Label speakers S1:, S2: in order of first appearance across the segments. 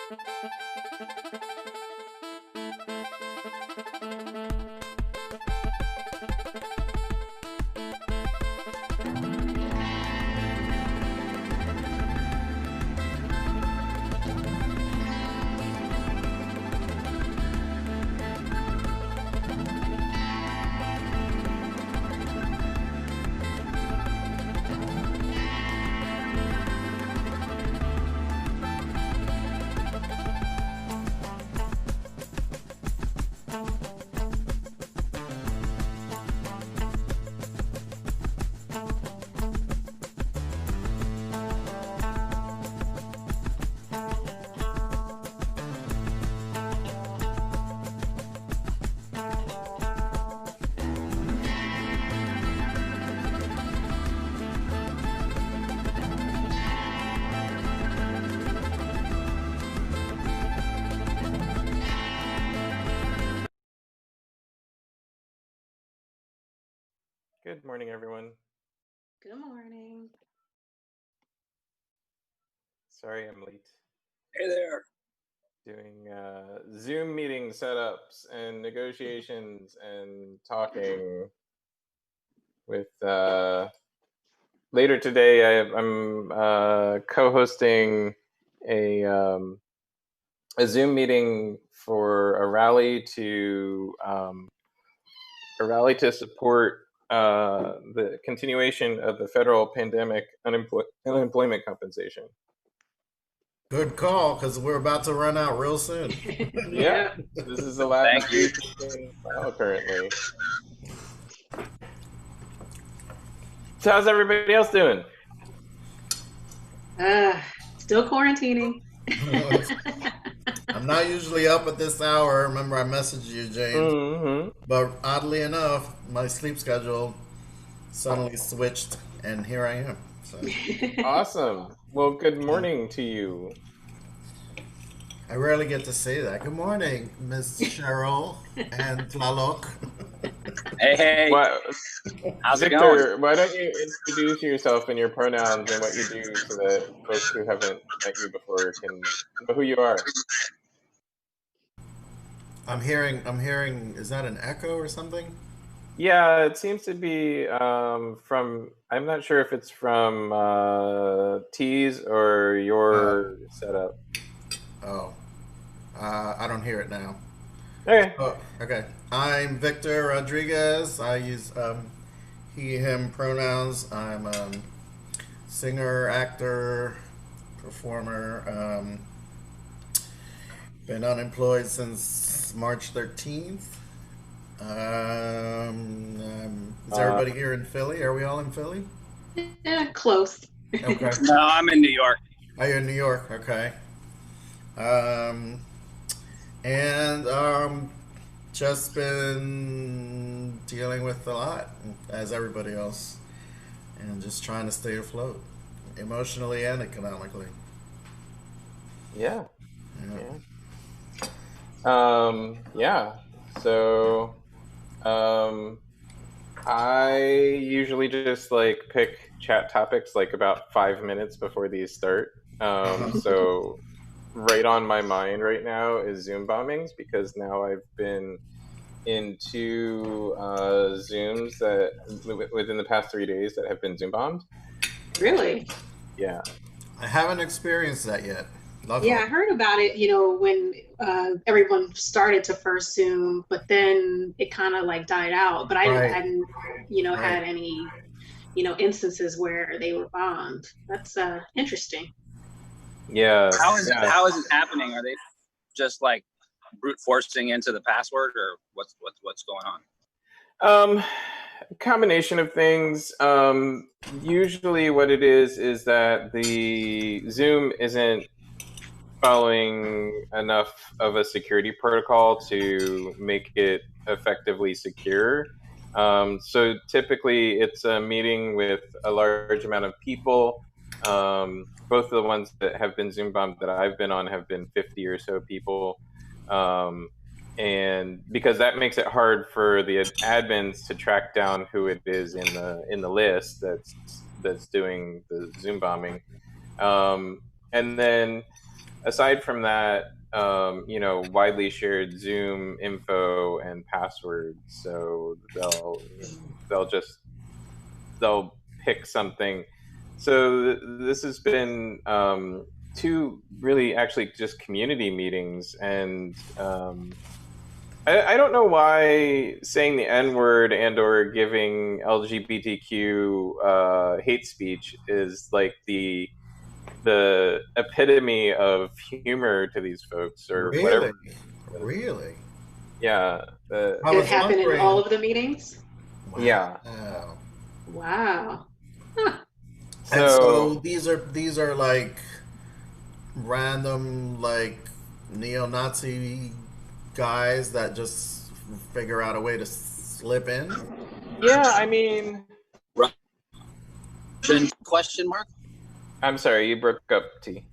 S1: Good morning, everyone.
S2: Good morning.
S1: Sorry I'm late.
S3: Hey there.
S1: Doing Zoom meeting setups and negotiations and talking with. Later today, I'm co-hosting a Zoom meeting for a rally to support the continuation of the federal pandemic unemployment compensation.
S4: Good call, because we're about to run out real soon.
S1: Yeah, this is the last week in file currently. So how's everybody else doing?
S2: Still quarantining.
S4: I'm not usually up at this hour. Remember, I messaged you, James.
S1: Mm-hmm.
S4: But oddly enough, my sleep schedule suddenly switched, and here I am. So.
S1: Awesome. Well, good morning to you.
S4: I rarely get to say that. Good morning, Miss Cheryl and Tlaloc.
S3: Hey. How's
S1: Victor,
S3: it going?
S1: why don't you introduce yourself and your pronouns and what you do so that folks who haven't met you before can know who you are?
S4: I'm hearing, is that an echo or something?
S1: Yeah, it seems to be from, I'm not sure if it's from T's or your setup.
S4: Oh, I don't hear it now.
S1: Okay.
S4: Oh, okay. I'm Victor Rodriguez. I use he, him pronouns. I'm singer, actor, performer. Been unemployed since March 13th. Is everybody here in Philly? Are we all in Philly?
S2: Yeah, close.
S4: Okay.
S3: No, I'm in New York.
S4: Oh, you're in New York. Okay. Just been dealing with a lot, as everybody else, and just trying to stay afloat, emotionally and economically.
S1: Yeah. So, I usually just like pick chat topics like about 5 minutes before these start. So right on my mind right now is Zoom bombings, because now I've been in 2 Zooms that within the past 3 days that have been Zoom bombed.
S2: Really?
S1: Yeah.
S4: I haven't experienced that yet. Luckily.
S2: Yeah, I heard about it, when everyone started to first Zoom, but then it kind of like died out. But I hadn't, had any, instances where they were bombed. That's interesting.
S1: Yeah.
S3: How is it happening? Are they just like brute forcing into the password, or what's going on?
S1: Combination of things. Usually what it is that the Zoom isn't following enough of a security protocol to make it effectively secure. So typically it's a meeting with a large amount of people. Both of the ones that have been Zoom bombed that I've been on have been 50 or so people. And because that makes it hard for the admins to track down who it is in the list that's doing the Zoom bombing. And then aside from that, widely shared Zoom info and passwords. So they'll pick something. So this has been two really actually just community meetings, and I don't know why saying the N word and or giving LGBTQ hate speech is like the epitome of humor to these folks or
S4: Really,
S1: whatever.
S4: really.
S1: Yeah.
S4: I
S2: Did it
S4: was
S2: happen in all
S4: wondering.
S2: of the meetings?
S1: Yeah.
S4: Wow.
S2: Wow. Huh.
S4: And so
S1: So
S4: these are like random like neo-Nazi guys that just figure out a way to slip in.
S1: yeah, I mean,
S3: Russian question mark?
S1: I'm sorry, you broke up, T.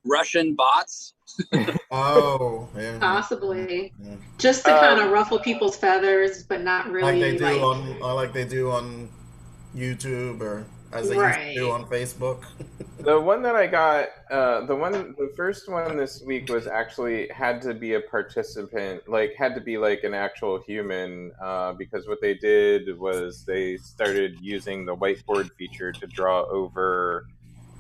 S3: Russian bots?
S4: Oh, yeah,
S2: Possibly.
S4: yeah.
S2: Just to kind of
S1: Um,
S2: ruffle people's feathers, but not really
S4: Like they do on YouTube or as they used to do
S2: right.
S4: on Facebook.
S1: the one that I got, the first one this week was actually had to be a participant, like had to be like an actual human, because what they did was they started using the whiteboard feature to draw over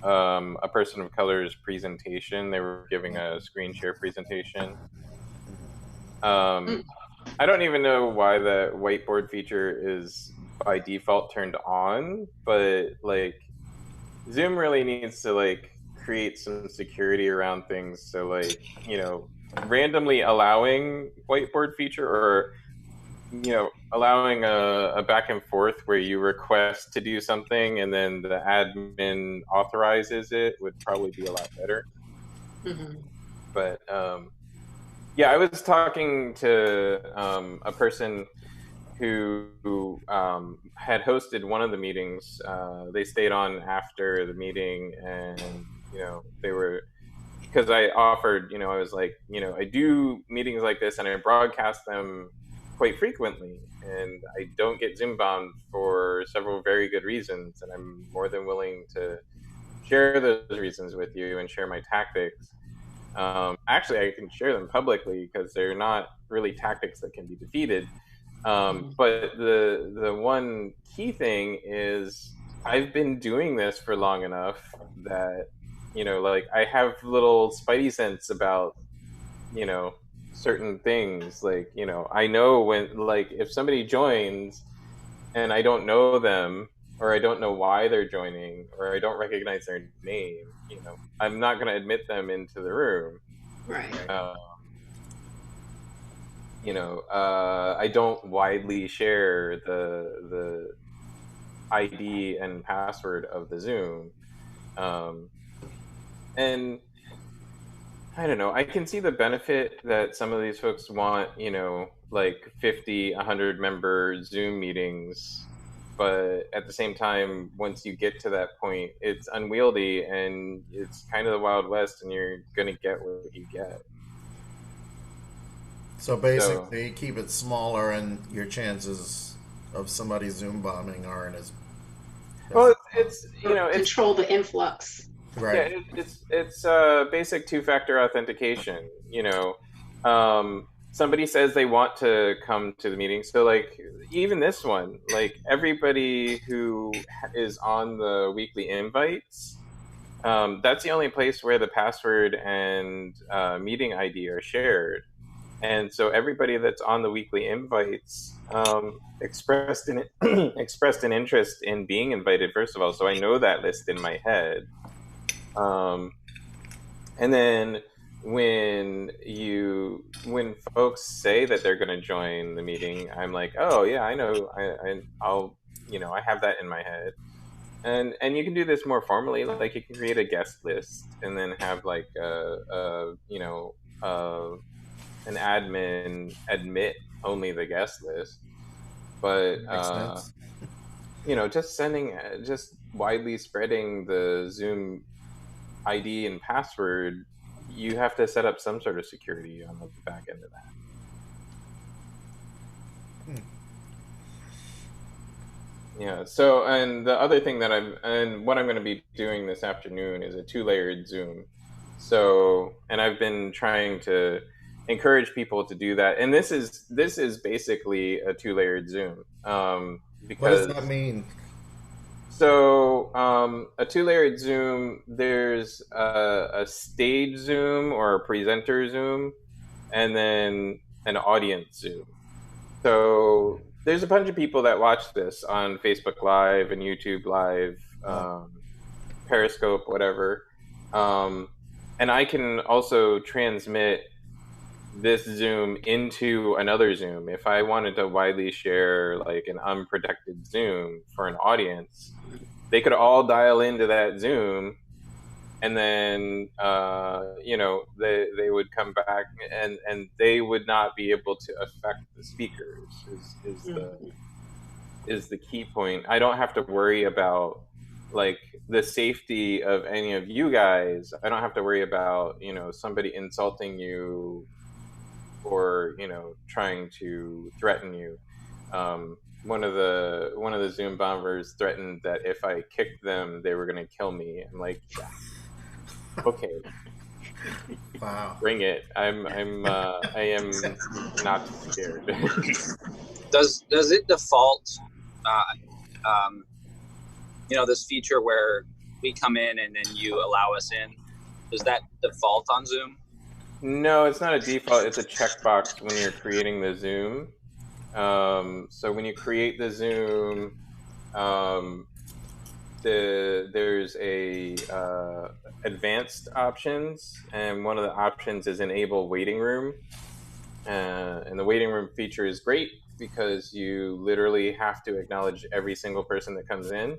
S1: a person of color's presentation. They were giving a screen share presentation.
S2: Mm.
S1: Um, I don't even know why the whiteboard feature is by default turned on, but like Zoom really needs to like create some security around things. So like, randomly allowing whiteboard feature or allowing a back and forth where you request to do something and then the admin authorizes it would probably be a lot better.
S2: Hmm.
S1: But yeah, I was talking to a person who had hosted one of the meetings. They stayed on after the meeting, and they were because I offered. I was like, I do meetings like this, and I broadcast them quite frequently, and I don't get Zoom bombed for several very good reasons, and I'm more than willing to share those reasons with you and share my tactics. Actually, I can share them publicly because they're not really tactics that can be defeated. But the one key thing is I've been doing this for long enough that like I have little spidey sense about you know certain things. Like I know when like if somebody joins and I don't know them or I don't know why they're joining or I don't recognize their name, I'm not going to admit them into the room.
S2: Right.
S1: Uh, I don't widely share the ID and password of the Zoom. And I don't know. I can see the benefit that some of these folks want, like 50, 100 member Zoom meetings. But at the same time, once you get to that point, it's unwieldy and it's kind of the Wild West, and you're going to get what you get.
S4: So
S1: So,
S4: basically, keep it smaller, and your chances of somebody Zoom bombing aren't as
S1: well, it's
S2: Or
S1: it's
S2: control the influx.
S1: yeah,
S4: right.
S1: it's basic two-factor authentication. Somebody says they want to come to the meeting, so like even this one, like everybody who is on the weekly invites, that's the only place where the password and meeting ID are shared. And so everybody that's on the weekly invites expressed an interest in being invited, first of all. So I know that list in my head. Um, and then when folks say that they're going to join the meeting, I'm like, oh yeah, I know, I'll I have that in my head. And you can do this more formally, like you can create a guest list and then have like uh, an admin admit only the guest list. But
S4: Makes sense.
S1: just sending, just widely spreading the Zoom ID and password, you have to set up some sort of security on the back end of that.
S4: Hmm.
S1: Yeah. So, and the other thing that what I'm going to be doing this afternoon is a two-layered Zoom. So, and I've been trying to encourage people to do that. And this is basically a two-layered Zoom,
S4: What does
S1: because
S4: that mean?
S1: so a two-layered Zoom, there's a stage Zoom or a presenter Zoom, and then an audience Zoom. So there's a bunch of people that watch this on Facebook Live and YouTube Live, Periscope, whatever. Um, and I can also transmit this Zoom into another Zoom. If I wanted to widely share like an unprotected Zoom for an audience, they could all dial into that Zoom, and then they would come back, and they would not be able to affect the speakers. Is the key point. I don't have to worry about like the safety of any of you guys. I don't have to worry about somebody insulting you or trying to threaten you. One of the Zoom bombers threatened that if I kicked them, they were going to kill me. I'm like, yeah, okay,
S4: Wow.
S1: bring it. I am not scared.
S3: Does it default? This feature where we come in and then you allow us in. Does that default on Zoom?
S1: No, it's not a default. It's a checkbox when you're creating the Zoom. So when you create the Zoom, there's a advanced options, and one of the options is enable waiting room. And the waiting room feature is great because you literally have to acknowledge every single person that comes in.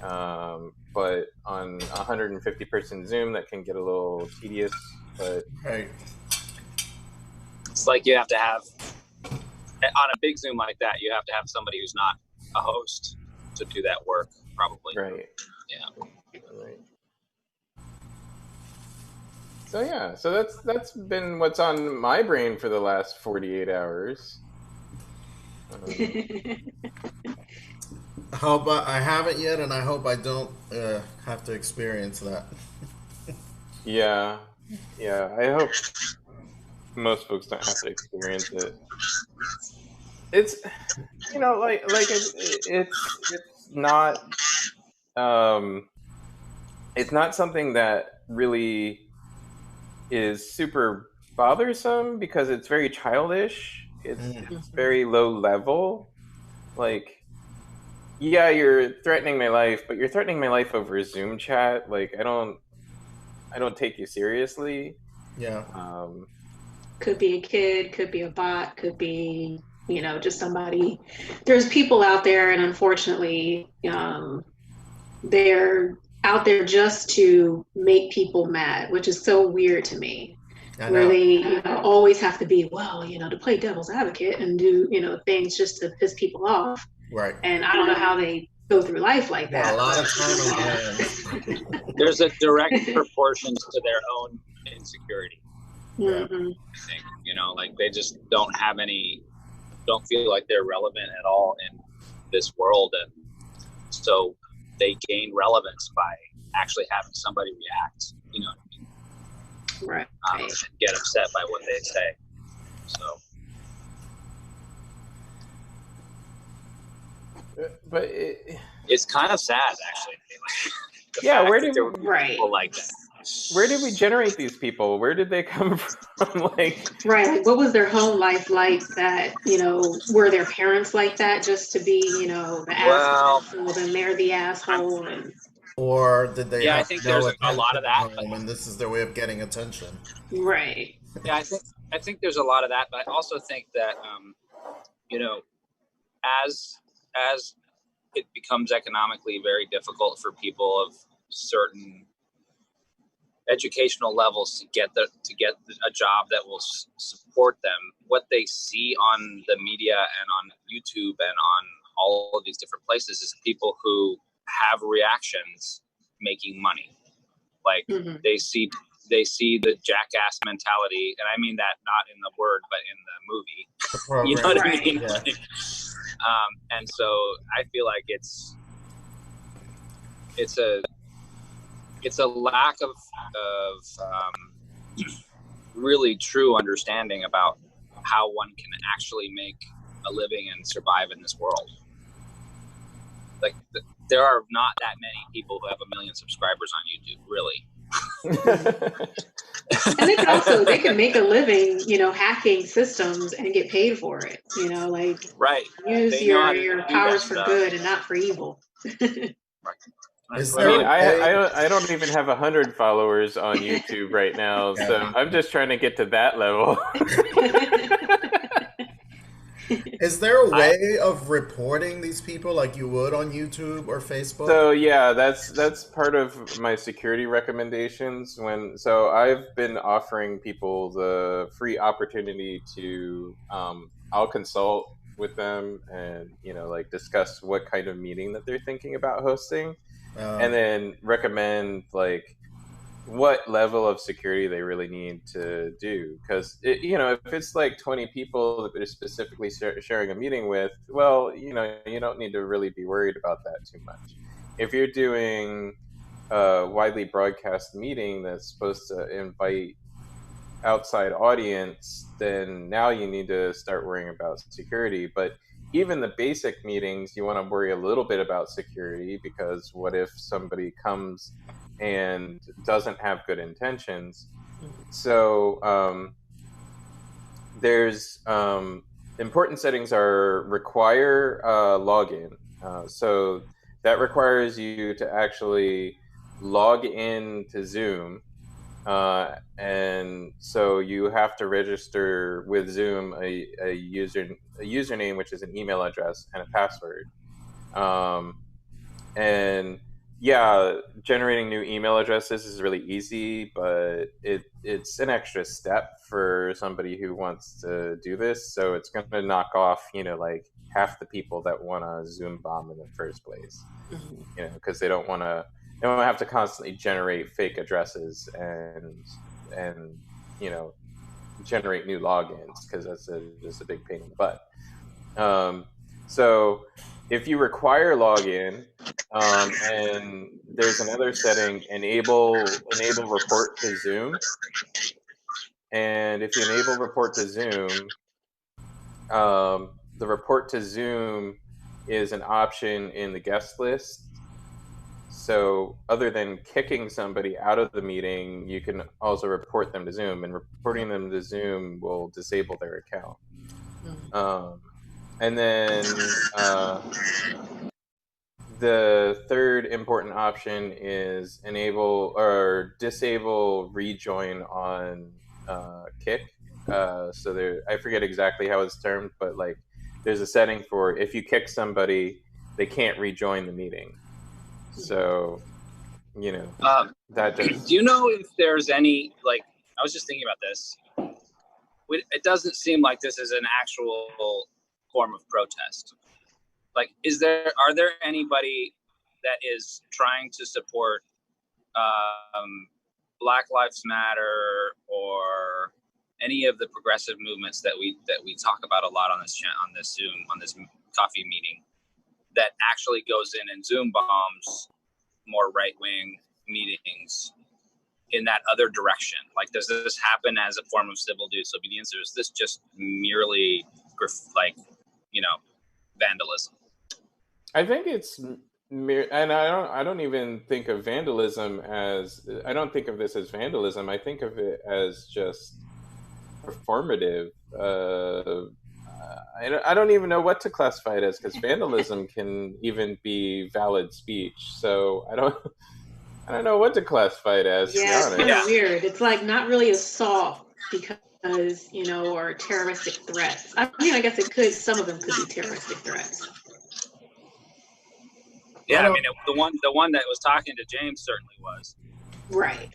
S1: But on 150 person Zoom, that can get a little tedious. But
S4: Right.
S3: It's like you have to have, on a big Zoom like that, you have to have somebody who's not a host to do that work, probably.
S1: right.
S3: Yeah.
S1: Right. So yeah, so that's been what's on my brain for the last 48 hours.
S4: I haven't yet, and I hope I don't have to experience that.
S1: Yeah, I hope most folks don't have to experience it. It's it's not something that really is super bothersome because it's very childish. It's very low level. Like, yeah, you're threatening my life, but you're threatening my life over Zoom chat. Like, I don't take you seriously.
S4: Yeah.
S2: Could be a kid, could be a bot, could be just somebody. There's people out there, and unfortunately, they're out there just to make people mad, which is so weird to me. Where they always have to be, to play devil's advocate and do things just to piss people off.
S4: Right.
S2: And I don't know how they go through life like that.
S4: A lot of time on hands.
S3: There's a direct proportion to their own insecurity.
S2: Mm-hmm.
S3: I think, like they just don't feel like they're relevant at all in this world. And so they gain relevance by actually having somebody react, you know what I mean?
S2: Right.
S3: And get upset by what they say. So.
S1: But
S3: it's kind of sad, actually.
S1: Yeah, where did
S3: people like that?
S1: Where did we generate these people? Where did they come from?
S2: Right. What was their home life like? That were their parents like that? Just to be the asshole, then they're the asshole.
S4: Or did they?
S3: Yeah, I think there's a lot of that.
S4: And this is their way of getting attention.
S2: Right.
S3: Yeah, I think there's a lot of that, but I also think that as it becomes economically very difficult for people of certain educational levels to get a job that will support them, what they see on the media and on YouTube and on all of these different places is people who have reactions making money. Like they see the jackass mentality, and I mean that not in the word but in the movie. You know what I mean?
S4: Yeah.
S3: And so I feel like it's a it's a lack of really true understanding about how one can actually make a living and survive in this world. Like there are not that many people who have 1 million subscribers on YouTube, really.
S2: And they can make a living, hacking systems and get paid for it. Like
S3: right.
S2: Use your powers for good and not for evil.
S3: Right.
S1: I don't even have 100 followers on YouTube right now, so I'm just trying to get to that level.
S4: Is there a way of reporting these people like you would on YouTube or Facebook?
S1: So yeah, that's part of my security recommendations. So I've been offering people the free opportunity to I'll consult with them and like discuss what kind of meeting that they're thinking about hosting, and then recommend like what level of security they really need to do. Because if it's like 20 people that they're specifically sharing a meeting with, well, you don't need to really be worried about that too much. If you're doing a widely broadcast meeting that's supposed to invite outside audience, then now you need to start worrying about security. But even the basic meetings, you want to worry a little bit about security, because what if somebody comes and doesn't have good intentions? So there's important settings are require login. So that requires you to actually log in to Zoom. And so you have to register with Zoom a username, which is an email address, and a password. And yeah, generating new email addresses is really easy, but it's an extra step for somebody who wants to do this. So it's going to knock off, like half the people that want to Zoom bomb in the first place, because they don't have to constantly generate fake addresses and generate new logins, because that's just a big pain in the butt. So if you require login, and there's another setting, enable report to Zoom. And if you enable report to Zoom, the report to Zoom is an option in the guest list. So other than kicking somebody out of the meeting, you can also report them to Zoom, and reporting them to Zoom will disable their account. And then the third important option is enable or disable rejoin on Kick. So I forget exactly how it's termed, but like there's a setting for if you kick somebody, they can't rejoin the meeting. So, that does.
S3: Do you know if there's any, like, I was just thinking about this. It doesn't seem like this is an actual form of protest. Like, are there anybody that is trying to support Black Lives Matter or any of the progressive movements that we talk about a lot on this Zoom, on this coffee meeting, that actually goes in and Zoom bombs more right-wing meetings in that other direction? Like, does this happen as a form of civil disobedience, or is this just merely vandalism?
S1: I think it's and I don't even think of vandalism as, I don't think of this as vandalism. I think of it as just performative. I don't even know what to classify it as, because vandalism can even be valid speech. So I don't know what to classify it as.
S2: Yeah, it's kind of weird. It's like not really assault because or terroristic threats. I mean, I guess some of them could be terroristic threats.
S3: Yeah, I mean, the one that was talking to James certainly was.
S2: Right.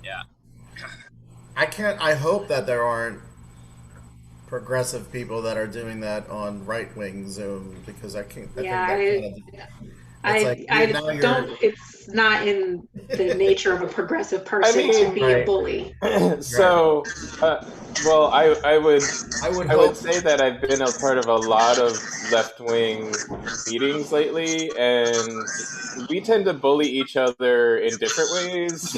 S3: Yeah.
S4: I hope that there aren't progressive people that are doing that on right-wing Zoom, because I
S2: I don't. It's not in the nature of a progressive person to be a bully.
S1: So, well, I would say that I've been a part of a lot of left-wing meetings lately, and we tend to bully each other in different ways.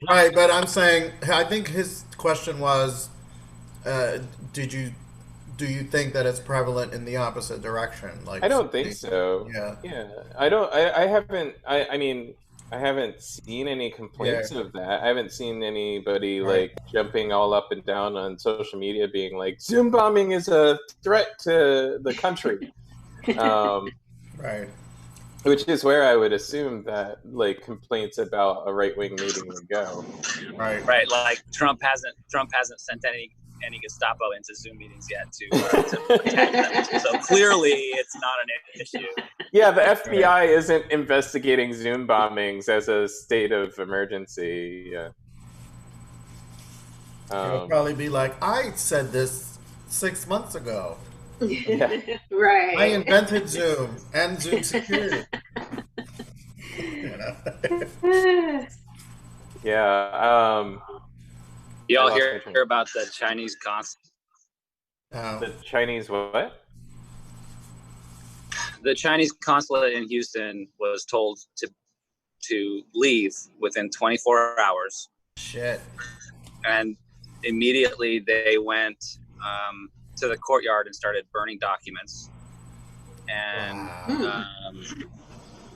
S4: Right, but I'm saying, I think his question was, do you think that it's prevalent in the opposite direction? Like,
S1: I don't think so. Yeah. I don't. I haven't. I mean, I haven't seen any complaints of that. I haven't seen anybody like jumping all up and down on social media, being like, "Zoom bombing is a threat to the country."
S4: Right.
S1: Which is where I would assume that like complaints about a right-wing meeting would go.
S4: Right.
S3: Right. Like Trump hasn't sent any Gestapo into Zoom meetings yet to protect them. So clearly, it's not an issue.
S1: Yeah, the FBI isn't investigating Zoom bombings as a state of emergency. Yeah.
S4: It'll probably be like, I said this 6 months ago.
S1: Yeah.
S2: Right.
S4: I invented Zoom and Zoom security.
S1: Yeah.
S3: Y'all hear about the Chinese consulate?
S1: The Chinese what?
S3: The Chinese consulate in Houston was told to leave within 24 hours.
S4: Shit.
S3: And immediately they went to the courtyard and started burning documents. And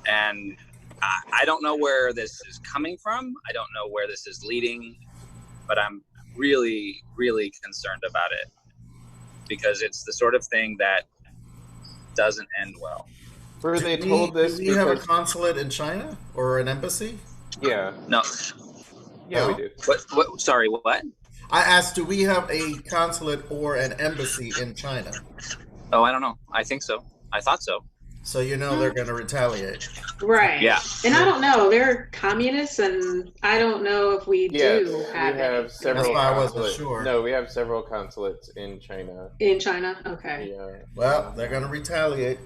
S3: and I don't know where this is coming from. I don't know where this is leading, but I'm really, really concerned about it because it's the sort of thing that doesn't end well.
S1: Were they told this?
S4: Do we have a consulate in China or an embassy?
S1: Yeah.
S3: No.
S1: Yeah, we do.
S3: What? Sorry, what?
S4: I asked, do we have a consulate or an embassy in China?
S3: Oh, I don't know. I think so. I thought so.
S4: So you know they're going to retaliate.
S2: Right.
S3: Yeah.
S2: And I don't know. They're communists, and I don't know if we do have.
S1: We have several.
S4: That's why I wasn't sure.
S1: No, we have several consulates in China.
S2: In China, okay.
S1: Yeah.
S4: Well, they're going to retaliate.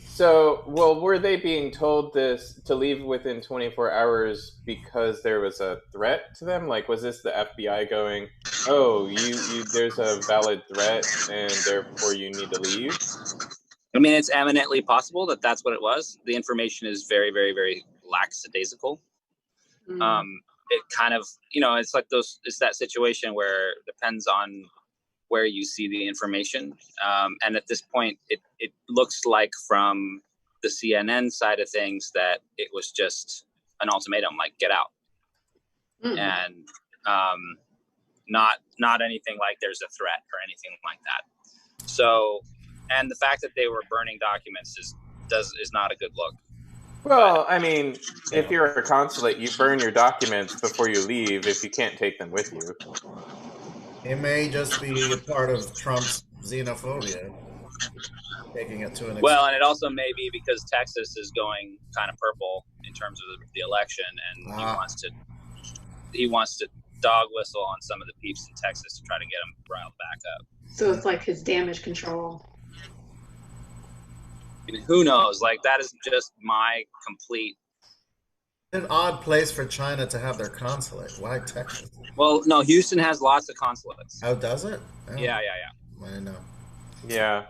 S1: So, well, were they being told this to leave within 24 hours because there was a threat to them? Like, was this the FBI going, "Oh, you there's a valid threat, and therefore you need to leave"?
S3: I mean, it's eminently possible that that's what it was. The information is very, very, very lackadaisical. It kind of, it's like it's that situation where it depends on where you see the information. And at this point, it looks like from the CNN side of things that it was just an ultimatum, like get out. And not anything like there's a threat or anything like that. So, and the fact that they were burning documents is not a good look.
S1: Well, I mean, if you're a consulate, you burn your documents before you leave if you can't take them with you.
S4: It may just be a part of Trump's xenophobia, taking it to an extent.
S3: Well, and it also may be because Texas is going kind of purple in terms of the election, and he wants to dog whistle on some of the peeps in Texas to try to get them riled back up.
S2: So it's like his damage control.
S3: I mean, who knows? Like, that is just my complete...
S4: An odd place for China to have their consulate. Why Texas?
S3: Well, no, Houston has lots of consulates.
S4: Oh, does it? Oh.
S3: Yeah.
S4: I didn't know.
S1: Yeah.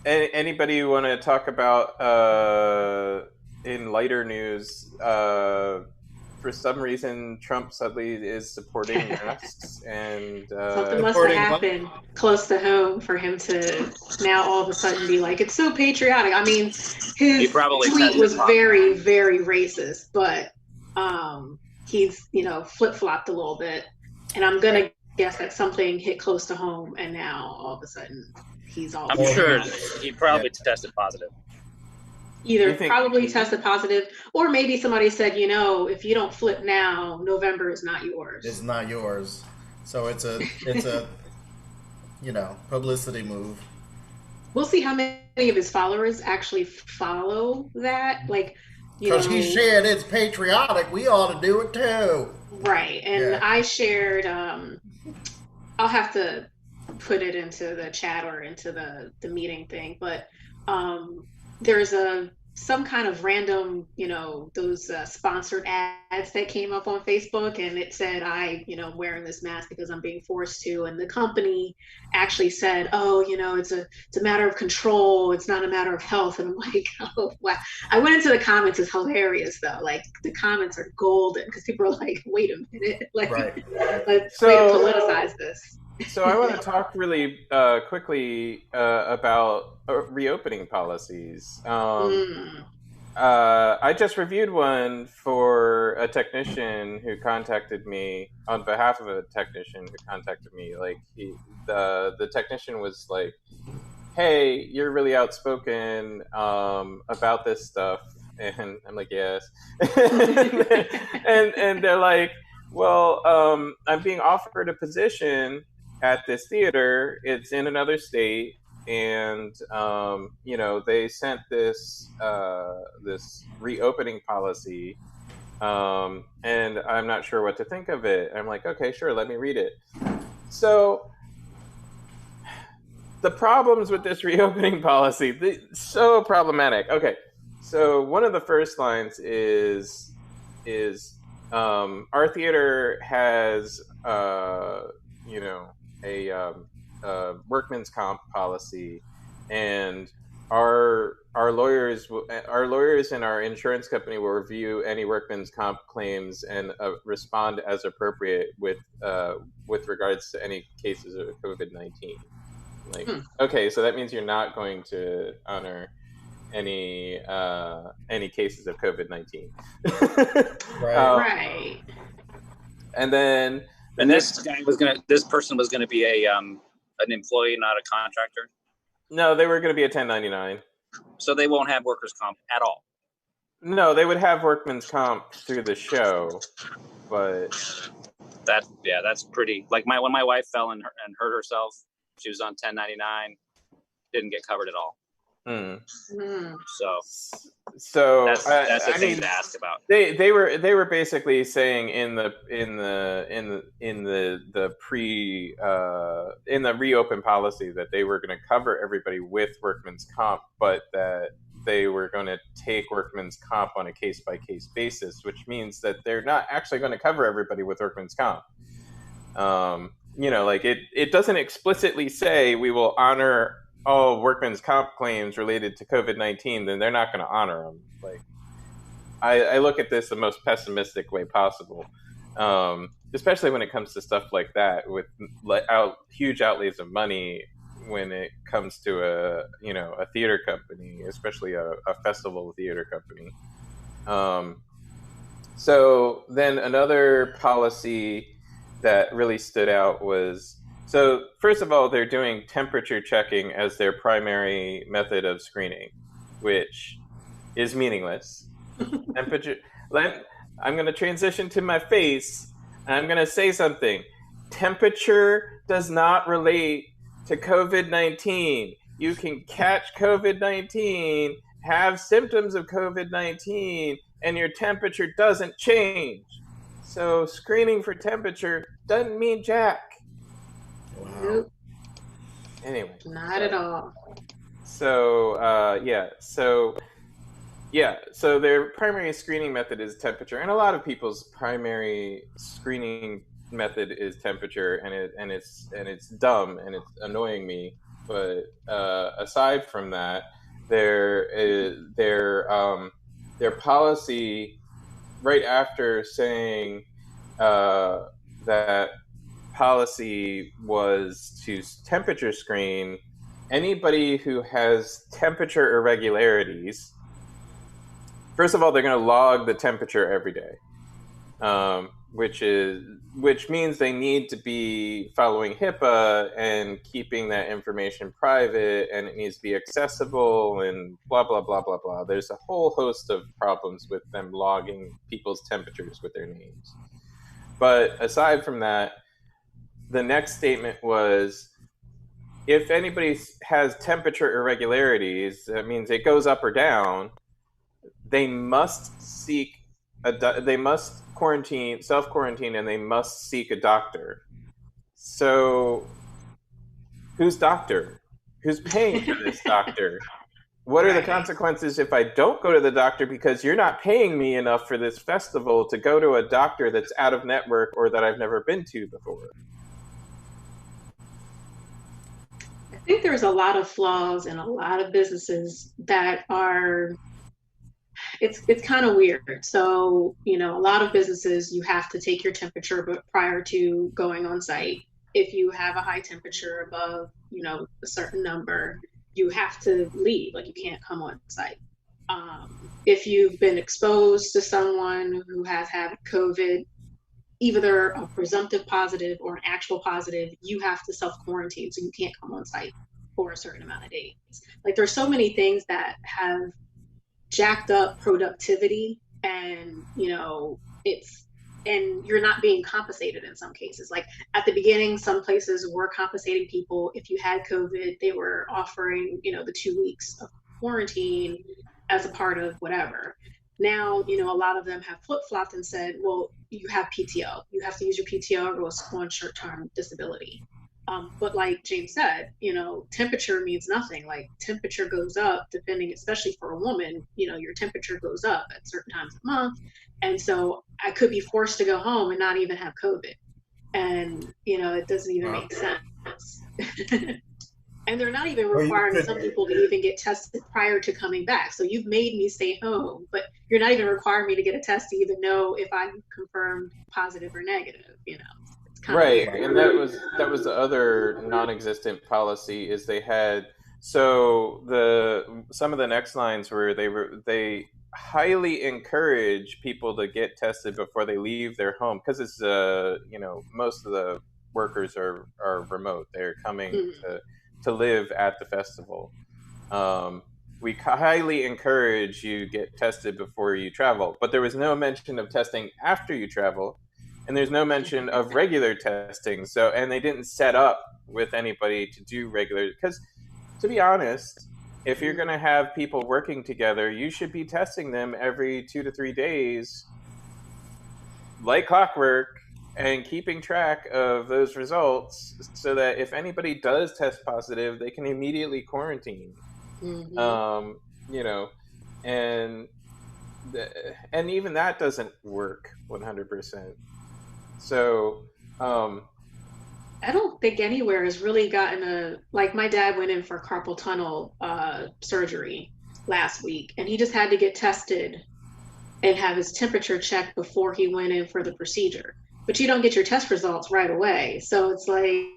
S1: Anybody want to talk about in lighter news? For some reason, Trump suddenly is supporting masks, and
S2: something must have happened close to home for him to now all of a sudden be like, it's so patriotic. I mean, his tweet was very, very racist, but he's flip-flopped a little bit, and I'm gonna guess that something hit close to home, and now all of a sudden he's all.
S3: I'm sure he probably tested positive.
S2: Either probably tested positive, or maybe somebody said, if you don't flip now, November is not yours.
S4: It's not yours. So it's a publicity move.
S2: We'll see how many of his followers actually follow that. Like,
S4: because he said it's patriotic, we ought to do it too.
S2: Right. And I shared, I'll have to put it into the chat or into the meeting thing, but there's some kind of random, those sponsored ads that came up on Facebook, and it said wearing this mask because I'm being forced to, and the company actually said, oh, it's a matter of control, it's not a matter of health. And I'm like, oh wow. I went into the comments. It's hilarious though, like the comments are golden because people are like, wait a minute, like
S4: Right.
S2: let's way to politicize this.
S1: So I want to talk really quickly about reopening policies. I just reviewed one for a technician who contacted me on behalf of a technician who contacted me. Like the technician was like, "Hey, you're really outspoken about this stuff," and I'm like, "Yes," and they're like, "Well, I'm being offered a position at this theater. It's in another state, and they sent this this reopening policy, and I'm not sure what to think of it." I'm like, "Okay, sure, let me read it." So the problems with this reopening policy, so problematic. Okay, so one of the first lines is our theater has a workman's comp policy, and our lawyers and our insurance company will review any workman's comp claims and respond as appropriate with regards to any cases of COVID-19. Like, okay, so that means you're not going to honor any cases of COVID-19.
S2: Right.
S1: And then
S3: this person was gonna be an employee, not a contractor.
S1: No, they were going to be a 1099.
S3: So they won't have workers' comp at all.
S1: No, they would have workman's comp through the show, but
S3: that's pretty. Like when my wife fell and hurt herself, she was on 1099, didn't get covered at all.
S1: So
S3: that's a thing to ask about.
S1: They were basically saying in the reopen policy that they were going to cover everybody with workman's comp, but that they were going to take workman's comp on a case-by-case basis, which means that they're not actually going to cover everybody with workman's comp. Like it doesn't explicitly say we will honor all workman's comp claims related to COVID-19, then they're not going to honor them. Like, I look at this the most pessimistic way possible, especially when it comes to stuff like that with huge outlays of money when it comes to a theater company, especially a festival theater company. So then another policy that really stood out was, so first of all, they're doing temperature checking as their primary method of screening, which is meaningless. Temperature. I'm going to transition to my face, and I'm going to say something. Temperature does not relate to COVID-19. You can catch COVID-19, have symptoms of COVID-19, and your temperature doesn't change. So screening for temperature doesn't mean jack.
S4: Wow.
S2: Nope.
S1: Anyway.
S2: Not at all.
S1: So so their primary screening method is temperature, and a lot of people's primary screening method is temperature, and it's dumb and it's annoying me. But aside from that, their policy right after saying that policy was to temperature screen anybody who has temperature irregularities. First of all, they're going to log the temperature every day, which means they need to be following HIPAA and keeping that information private, and it needs to be accessible and blah, blah, blah, blah, blah. There's a whole host of problems with them logging people's temperatures with their names. But aside from that, the next statement was, if anybody has temperature irregularities, that means it goes up or down, they must self-quarantine, and they must seek a doctor. So Who's doctor? Who's paying for this doctor? What are the consequences if I don't go to the doctor because you're not paying me enough for this festival to go to a doctor that's out of network or that I've never been to before?
S2: I think there's a lot of flaws in a lot of businesses that are it's kind of weird. So, a lot of businesses you have to take your temperature but prior to going on site. If you have a high temperature above, a certain number, you have to leave. Like you can't come on site. If you've been exposed to someone who has had COVID, either a presumptive positive or an actual positive, you have to self quarantine, so you can't come on site for a certain amount of days. Like there's so many things that have jacked up productivity, and it's and you're not being compensated in some cases. Like at the beginning, some places were compensating people. If you had COVID, they were offering the 2 weeks of quarantine as a part of whatever. Now, a lot of them have flip-flopped and said, well, you have PTO, you have to use your PTO or go on short-term disability. But like James said, temperature means nothing. Like temperature goes up depending, especially for a woman, your temperature goes up at certain times of the month. And so I could be forced to go home and not even have COVID. And, it doesn't even make sense. And they're not even requiring some people to even get tested prior to coming back. So you've made me stay home, but you're not even requiring me to get a test to even know if I'm confirmed positive or negative,
S1: Right, and that was the other non-existent policy is they had some of the next lines were they highly encourage people to get tested before they leave their home because it's most of the workers are remote. They're coming to live at the festival. We highly encourage you get tested before you travel, but there was no mention of testing after you travel, and there's no mention of regular testing. So, and they didn't set up with anybody to do regular, because to be honest, if you're going to have people working together, you should be testing them every 2 to 3 days, like clockwork, and keeping track of those results so that if anybody does test positive, they can immediately quarantine. And and even that doesn't work 100%. So
S2: I don't think anywhere has really gotten like my dad went in for carpal tunnel surgery last week, and he just had to get tested and have his temperature checked before he went in for the procedure. But you don't get your test results right away. So it's like,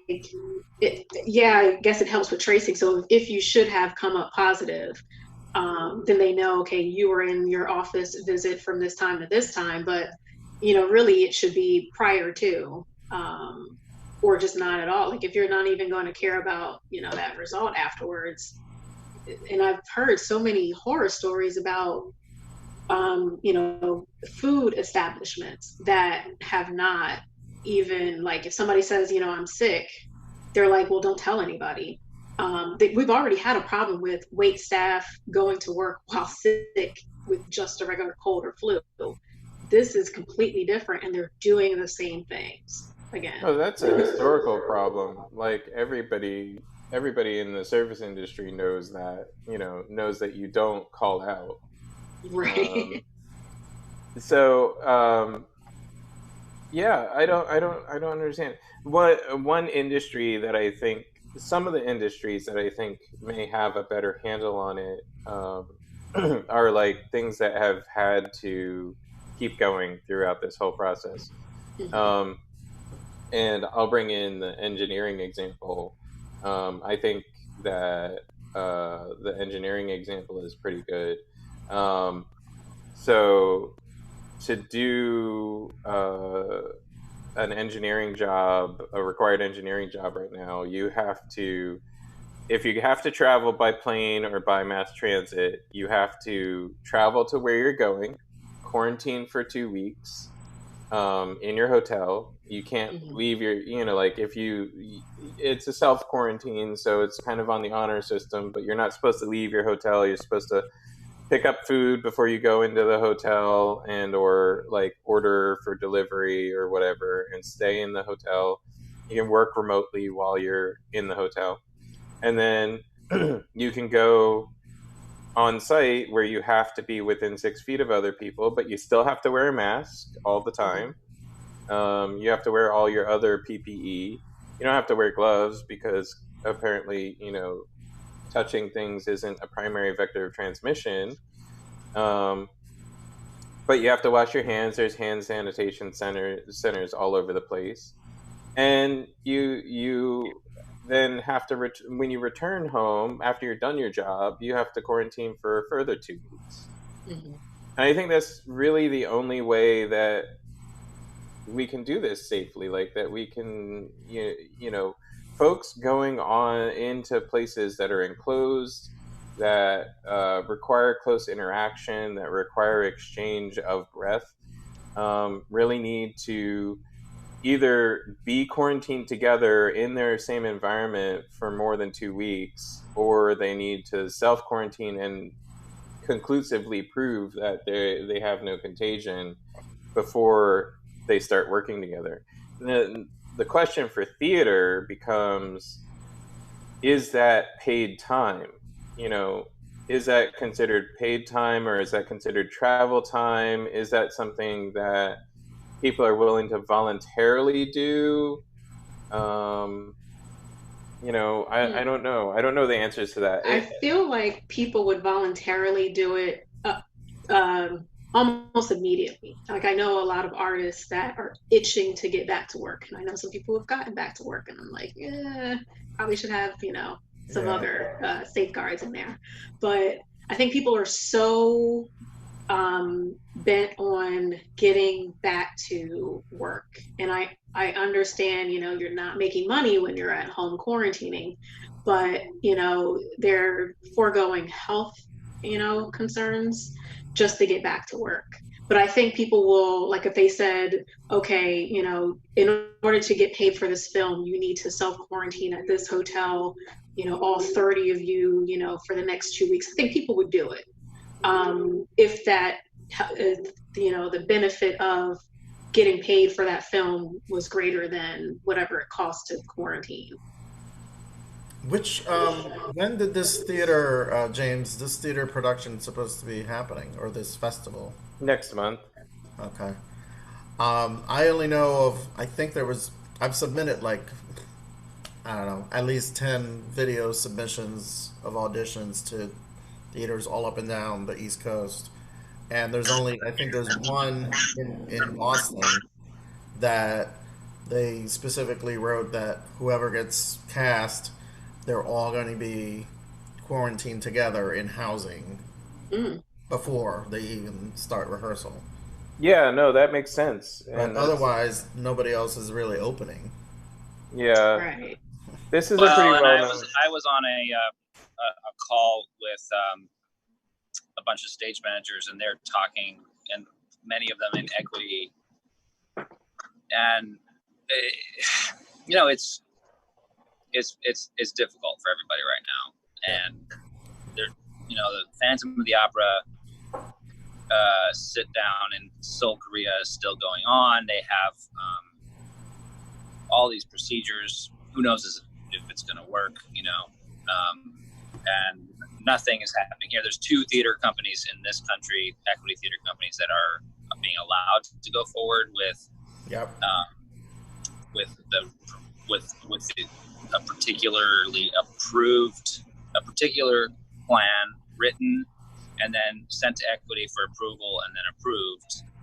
S2: I guess it helps with tracing. So if you should have come up positive, then they know, okay, you were in your office visit from this time to this time. But, really it should be prior to, or just not at all. Like if you're not even going to care about, that result afterwards. And I've heard so many horror stories about food establishments that have not even, like if somebody says, I'm sick, they're like, well, don't tell anybody. We've already had a problem with wait staff going to work while sick with just a regular cold or flu. This is completely different, and they're doing the same things again.
S1: Oh, that's a historical problem. Like everybody in the service industry knows that, knows that you don't call out.
S2: Right.
S1: Yeah, I don't understand. One industry that I think, some of the industries that I think may have a better handle on it are like things that have had to keep going throughout this whole process. And I'll bring in the engineering example. I think that the engineering example is pretty good. So to do an engineering job, a required engineering job right now, you have to, if you have to travel by plane or by mass transit, you have to travel to where you're going, quarantine for 2 weeks in your hotel. You can't leave your, like if you, it's a self quarantine, so it's kind of on the honor system, but you're not supposed to leave your hotel. You're supposed to pick up food before you go into the hotel, and or like order for delivery or whatever, and stay in the hotel. You can work remotely while you're in the hotel. And then you can go on site where you have to be within 6 feet of other people, but you still have to wear a mask all the time. You have to wear all your other PPE. You don't have to wear gloves because apparently, touching things isn't a primary vector of transmission. But you have to wash your hands. There's hand sanitation centers all over the place, and you then have to when you return home after you're done your job, you have to quarantine for a further 2 weeks.
S2: Mm-hmm.
S1: And I think that's really the only way that we can do this safely, like that we can, folks going on into places that are enclosed, that require close interaction, that require exchange of breath, really need to either be quarantined together in their same environment for more than 2 weeks, or they need to self quarantine and conclusively prove that they have no contagion before they start working together. The question for theater becomes, is that paid time? Is that considered paid time, or is that considered travel time? Is that something that people are willing to voluntarily do? I don't know. I don't know the answers to that.
S2: I feel like people would voluntarily do it almost immediately. Like, I know a lot of artists that are itching to get back to work, and I know some people who have gotten back to work, and I'm like, probably should have, some other safeguards in there. But I think people are so bent on getting back to work, and I understand, you're not making money when you're at home quarantining, but they're foregoing health concerns just to get back to work. But I think people will, like, if they said, okay, in order to get paid for this film, you need to self quarantine at this hotel, all 30 of you, for the next 2 weeks, I think people would do it. If that, the benefit of getting paid for that film was greater than whatever it cost to quarantine.
S4: Which when did this theater, James? This theater production supposed to be happening, or this festival?
S1: Next month.
S4: Okay. I only know of. I think there was. I've submitted like, I don't know, at least 10 video submissions of auditions to theaters all up and down the East Coast, and I think there's one in Boston that they specifically wrote that whoever gets cast, they're all going to be quarantined together in housing before they even start rehearsal.
S1: Yeah, no, that makes sense.
S4: But otherwise, nobody else is really opening.
S1: Yeah.
S2: Right.
S1: This is a pretty well known.
S3: I was on a call with a bunch of stage managers, and they're talking, and many of them in equity, and it's difficult for everybody right now, and they're the Phantom of the Opera sit down in Seoul, Korea is still going on. They have all these procedures. Who knows if it's going to work, and nothing is happening here. There's 2 theater companies in this country, equity theater companies, that are being allowed to go forward with a particularly approved, a particular plan written and then sent to equity for approval and then approved.